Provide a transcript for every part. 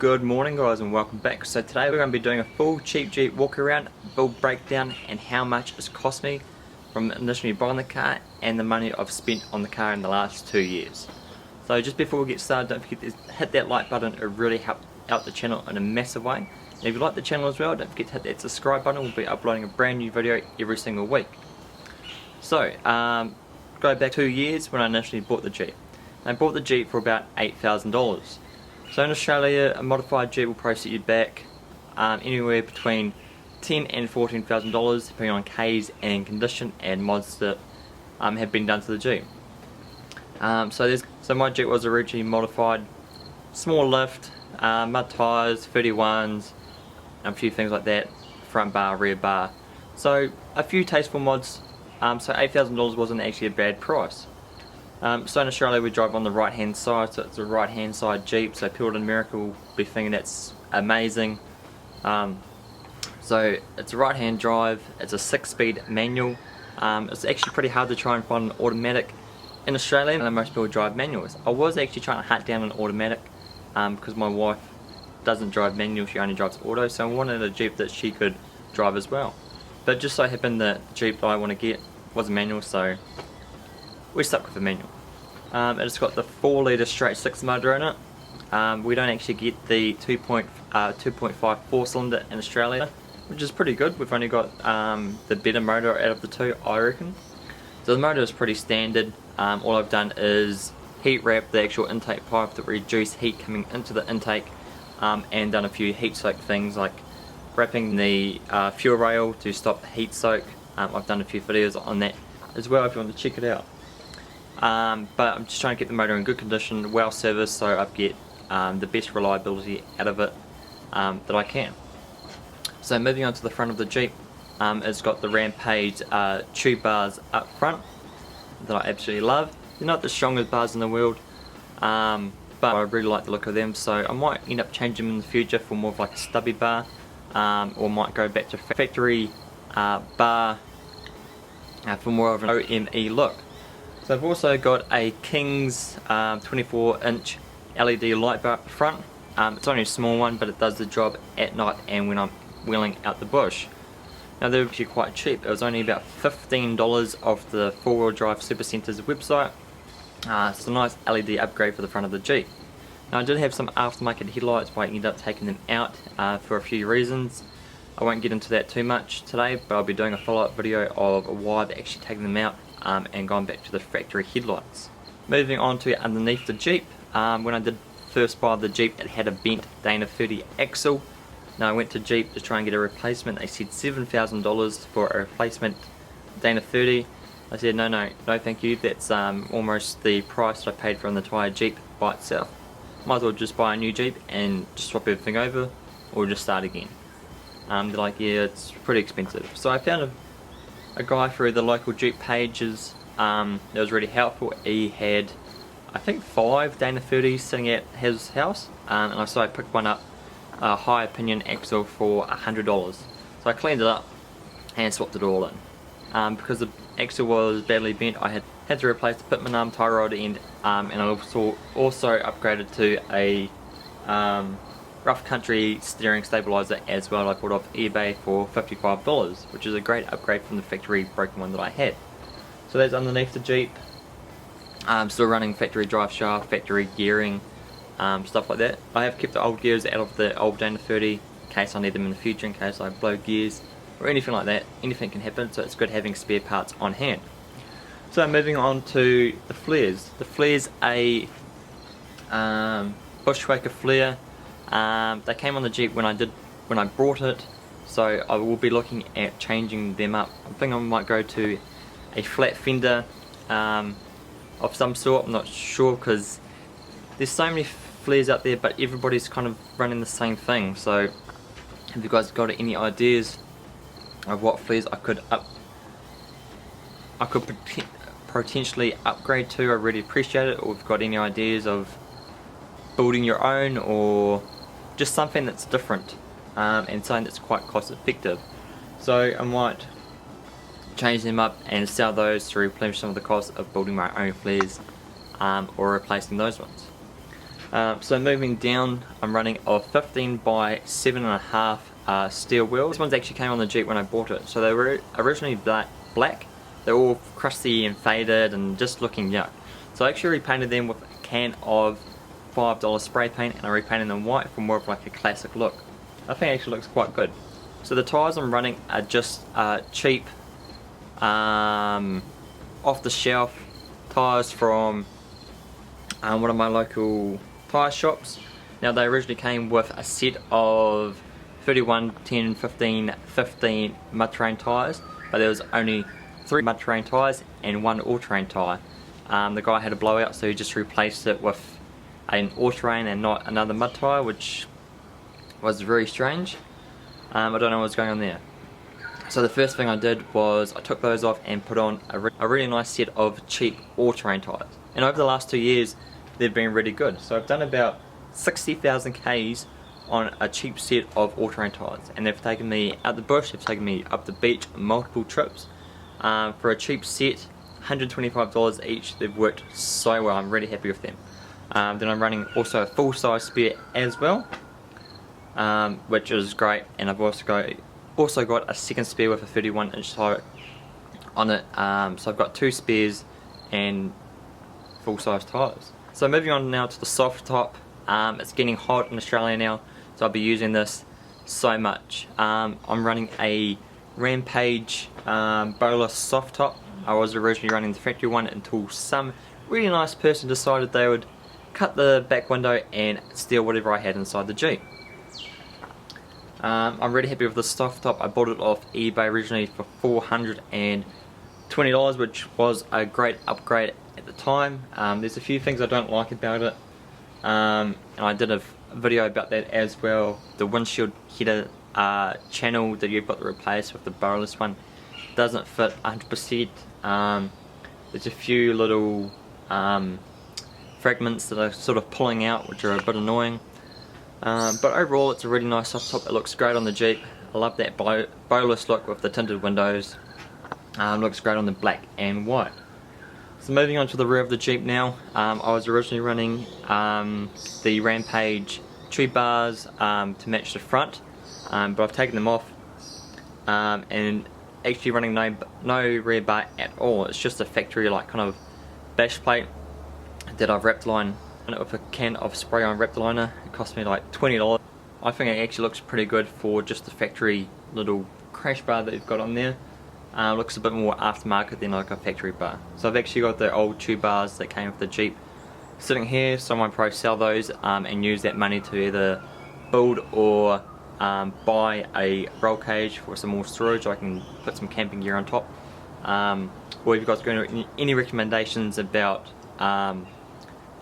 Good morning guys and welcome back. So today we're going to be doing a full Cheap Jeep walk around, build breakdown and how much it's cost me from initially buying the car and the money I've spent on the car in the last 2 years. So just before we get started, don't forget to hit that like button, it really helps out the channel in a massive way. And if you like the channel as well, don't forget to hit that subscribe button, we'll be uploading a brand new video every single week. So go back 2 years when I initially bought the Jeep. I bought the Jeep for about $8,000. So in Australia, a modified Jeep will price you back anywhere between $10,000 and $14,000 depending on Ks and condition and mods that have been done to the Jeep. So my Jeep was originally modified, small lift, mud tyres, 31s, a few things like that, front bar, rear bar. So a few tasteful mods, so $8,000 wasn't actually a bad price. So in Australia we drive on the right hand side, so it's a right hand side Jeep, so people in America will be thinking that's amazing. So it's a right hand drive, it's a 6-speed manual. It's actually pretty hard to try and find an automatic in Australia, and most people drive manuals. I was actually trying to hunt down an automatic because my wife doesn't drive manual, she only drives auto, so I wanted a Jeep that she could drive as well. But just so happened that the Jeep that I want to get was a manual, so we're stuck with the manual. It's got the 4-litre straight 6 motor in it. We don't actually get the 2.5 4-cylinder in Australia, which is pretty good. We've only got the better motor out of the two, I reckon. So the motor is pretty standard. All I've done is heat wrap the actual intake pipe to reduce heat coming into the intake, and done a few heat soak things like wrapping the fuel rail to stop the heat soak. I've done a few videos on that as well if you want to check it out. But I'm just trying to get the motor in good condition, well serviced, so I get the best reliability out of it that I can. So moving on to the front of the Jeep, it's got the Rampage tube bars up front that I absolutely love. They're not the strongest bars in the world, but I really like the look of them, so I might end up changing them in the future for more of like a stubby bar, or might go back to factory bar for more of an OME look. So I've also got a King's 24-inch LED light bar up the front. It's only a small one, but it does the job at night and when I'm wheeling out the bush. Now they're actually quite cheap. It was only about $15 off the 4-wheel drive Supercenters website. It's a nice LED upgrade for the front of the Jeep. Now I did have some aftermarket headlights, but I ended up taking them out for a few reasons. I won't get into that too much today, but I'll be doing a follow-up video of why I've actually taken them out and gone back to the factory headlights. Moving on to underneath the Jeep, when I did first buy the Jeep, it had a bent Dana 30 axle. Now I went to Jeep to try and get a replacement. They said $7,000 for a replacement Dana 30. I said no thank you, that's almost the price that I paid for an entire Jeep by itself. Might as well just buy a new Jeep and just swap everything over or just start again. They're like, yeah, it's pretty expensive. So I found a guy through the local Jeep pages that was really helpful. He had, I think, 5 Dana 30s sitting at his house, and I picked one up, a high opinion axle for $100. So I cleaned it up and swapped it all in. Because the axle was badly bent, I had to replace the Pitman arm tie rod end, and I also upgraded to a rough country steering stabilizer as well. I bought off eBay for $55, which is a great upgrade from the factory broken one that I had. So that's underneath the Jeep. Still running factory drive shaft, factory gearing, stuff like that. I have kept the old gears out of the old Dana 30 in case I need them in the future, in case I blow gears or anything like that. Anything can happen, so it's good having spare parts on hand. So moving on to the flares. The flare's a Bushwaker flare. They came on the Jeep when I brought it, so I will be looking at changing them up. I think I might go to a flat fender of some sort. I'm not sure because there's so many flares out there, but everybody's kind of running the same thing. So have you guys got any ideas of what flares I could potentially upgrade to? I really appreciate it. Or if you've got any ideas of building your own, or just something that's different and something that's quite cost effective. So I might change them up and sell those to replenish some of the cost of building my own flares or replacing those ones. So moving down, I'm running a 15 by 7.5 steel wheels. This one's actually came on the Jeep when I bought it. So they were originally black. They're all crusty and faded and just looking yuck. So I actually repainted them with a can of $5 spray paint, and I repainted them white for more of like a classic look. I think it actually looks quite good. So the tyres I'm running are just cheap, off the shelf tyres from one of my local tyre shops. Now they originally came with a set of 31, 10, 15, 15 mud terrain tyres, but there was only 3 mud terrain tyres and 1 all-terrain tyre. The guy had a blowout, so he just replaced it with an all-terrain and not another mud tyre, which was very strange. I don't know what's going on there. So the first thing I did was I took those off and put on a really nice set of cheap all-terrain tyres. And over the last 2 years they've been really good. So I've done about 60,000 Ks on a cheap set of all-terrain tyres, and they've taken me out the bush, they've taken me up the beach multiple trips. For a cheap set, $125 each, they've worked so well. I'm really happy with them. Then I'm running also a full-size spare as well, which is great, and I've also got a second spare with a 31-inch tyre on it. So I've got 2 spares and full-size tyres. So moving on now to the soft top. It's getting hot in Australia now, so I'll be using this so much. I'm running a Rampage Bolus soft top. I was originally running the factory one until some really nice person decided they would cut the back window and steal whatever I had inside the Jeep. I'm really happy with the soft top. I bought it off eBay originally for $420, which was a great upgrade at the time. There's a few things I don't like about it, and I did a video about that as well. The windshield header channel that you've got to replace with the Bolus one doesn't fit 100%. There's a few little fragments that are sort of pulling out, which are a bit annoying. But overall it's a really nice soft top. It looks great on the Jeep. I love that Bolus look with the tinted windows. Looks great on the black and white. So moving on to the rear of the Jeep now. I was originally running the Rampage tree bars to match the front, but I've taken them off and actually running no rear bar at all. It's just a factory like kind of bash plate that I've wrapped line in it with a can of spray on wrapped liner. It cost me like $20. I think it actually looks pretty good for just the factory little crash bar that you've got on there. Looks a bit more aftermarket than like a factory bar. So I've actually got the old tube bars that came with the Jeep sitting here. Someone probably sell those and use that money to either build or buy a roll cage for some more storage. I can put some camping gear on top. Or if you guys got any recommendations about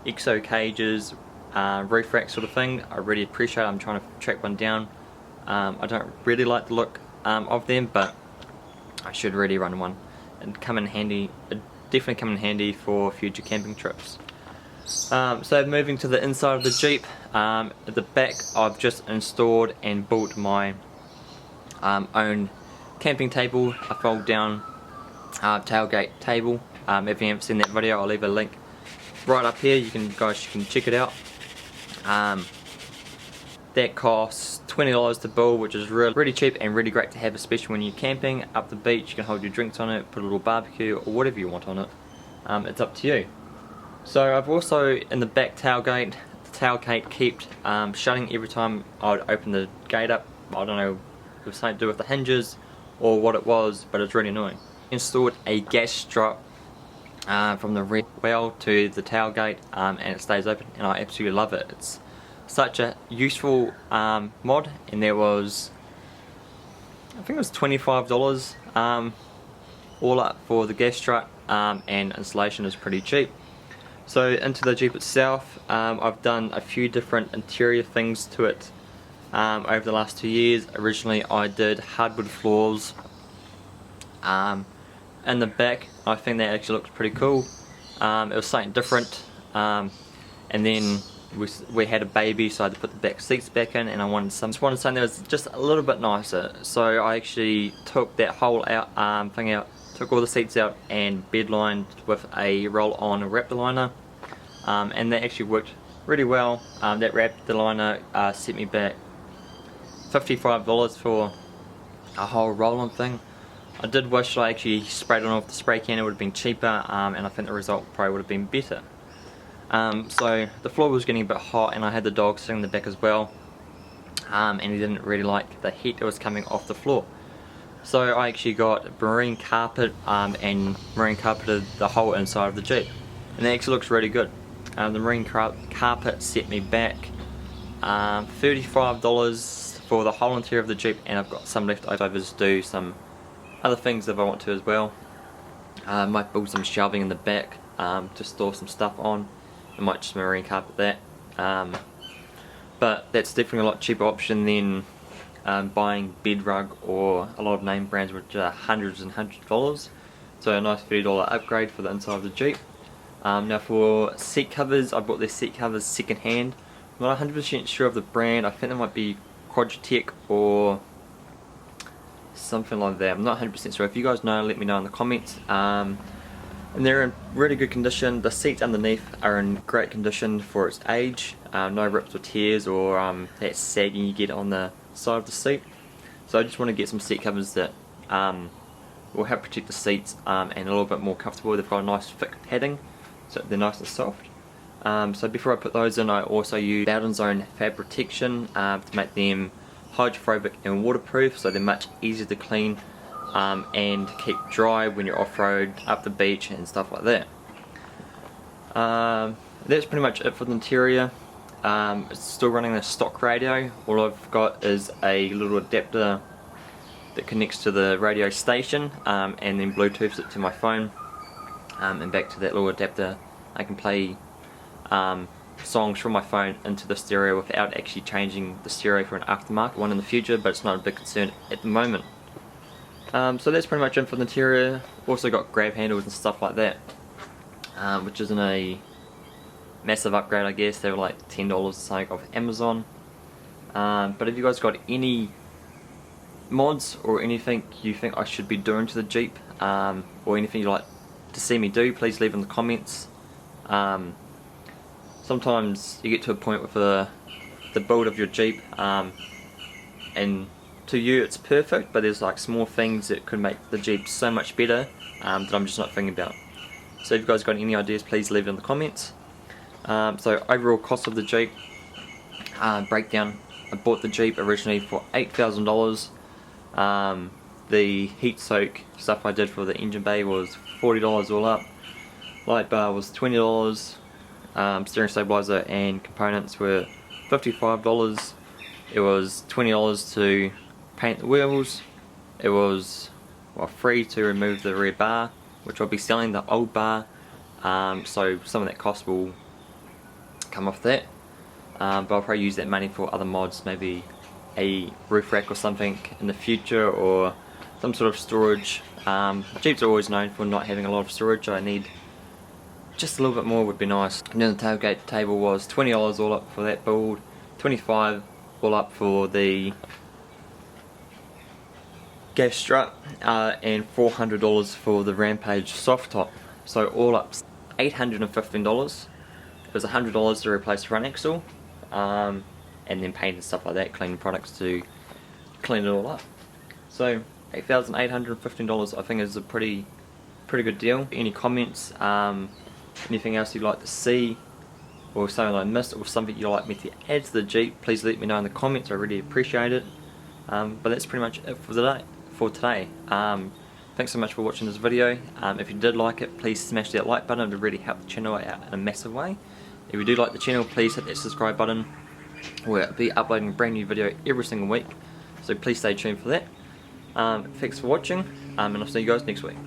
exo cages, roof rack sort of thing, I really appreciate it. I'm trying to track one down. I don't really like the look of them, but I should really run one and come in handy. Definitely come in handy for future camping trips. So moving to the inside of the Jeep, at the back I've just installed and built my own camping table, a fold down tailgate table. If you haven't seen that video, I'll leave a link right up here. You can check it out. That costs $20 to build, which is really cheap and really great to have, especially when you're camping up the beach. You can hold your drinks on it, put a little barbecue or whatever you want on it. It's up to you. So I've also, in the back tailgate, the tailgate kept shutting every time I would open the gate up. I don't know if it was something to do with the hinges or what it was, but it's really annoying. Installed a gas strap from the rear well to the tailgate, and it stays open, and I absolutely love it. It's such a useful mod, and there was, I think it was $25 all up for the gas strut, and installation is pretty cheap. So into the Jeep itself, I've done a few different interior things to it over the last 2 years. Originally I did hardwood floors in the back. I think that actually looks pretty cool. It was something different, and then we had a baby, so I had to put the back seats back in, and I wanted something that was just a little bit nicer. So I actually took that whole thing out, took all the seats out and bed lined with a roll-on wrap liner, and that actually worked really well. That Raptor liner set me back $55 for a whole roll-on thing. I did wish I actually sprayed it off the spray can, it would have been cheaper, and I think the result probably would have been better. So the floor was getting a bit hot and I had the dog sitting in the back as well, and he didn't really like the heat that was coming off the floor. So I actually got marine carpet and marine carpeted the whole inside of the Jeep, and it actually looks really good. The marine carpet set me back $35 for the whole interior of the Jeep, and I've got some leftovers to do some other things if I want to as well. I might build some shelving in the back to store some stuff on. I might just marine carpet that. But that's definitely a lot cheaper option than buying bed rug or a lot of name brands which are hundreds and hundreds of dollars. So a nice $30 upgrade for the inside of the Jeep. Now for seat covers, I bought these seat covers second hand. I'm not 100% sure of the brand. I think they might be Quadratec or something like that. I'm not 100% sure. If you guys know, let me know in the comments. And they're in really good condition. The seats underneath are in great condition for its age. No rips or tears or that sagging you get on the side of the seat. So I just want to get some seat covers that will help protect the seats and a little bit more comfortable. They've got a nice thick padding, so they're nice and soft. So before I put those in, I also use Bowden Zone Fab Protection to make them hydrophobic and waterproof, so they're much easier to clean and keep dry when you're off-road, up the beach and stuff like that. That's pretty much it for the interior. It's still running the stock radio. All I've got is a little adapter that connects to the radio station and then Bluetooths it to my phone, and back to that little adapter. I can play songs from my phone into the stereo without actually changing the stereo for an aftermarket one in the future, but it's not a big concern at the moment. So that's pretty much it for the interior. Also got grab handles and stuff like that, which isn't a massive upgrade, I guess. They were like $10 or something off Amazon. But if you guys got any mods or anything you think I should be doing to the Jeep, or anything you'd like to see me do, please leave in the comments. Sometimes you get to a point with the build of your Jeep, and to you it's perfect, but there's like small things that could make the Jeep so much better that I'm just not thinking about. So if you guys got any ideas, please leave it in the comments. So overall cost of the Jeep breakdown: I bought the Jeep originally for $8,000. The heat soak stuff I did for the engine bay was $40 all up. Light bar was $20. Steering stabilizer and components were $55. It was $20 to paint the wheels. It was free to remove the rear bar, which I'll be selling the old bar, so some of that cost will come off that, but I'll probably use that money for other mods, maybe a roof rack or something in the future, or some sort of storage. Jeeps are always known for not having a lot of storage. I need just a little bit more, would be nice. And then the tailgate table was $20 all up for that build, $25 all up for the gas strut, and $400 for the Rampage soft top. So all up $815. It was $100 to replace the front axle, and then paint and stuff like that, cleaning products to clean it all up. So $8,815 I think is a pretty good deal. Any comments, anything else you'd like to see, or something I missed, or something you'd like me to add to the Jeep, please let me know in the comments. I really appreciate it. But that's pretty much it for today. Thanks so much for watching this video. If you did like it, please smash that like button. It would really help the channel out in a massive way. If you do like the channel, please hit that subscribe button. We'll be uploading a brand new video every single week, so please stay tuned for that. Thanks for watching, and I'll see you guys next week.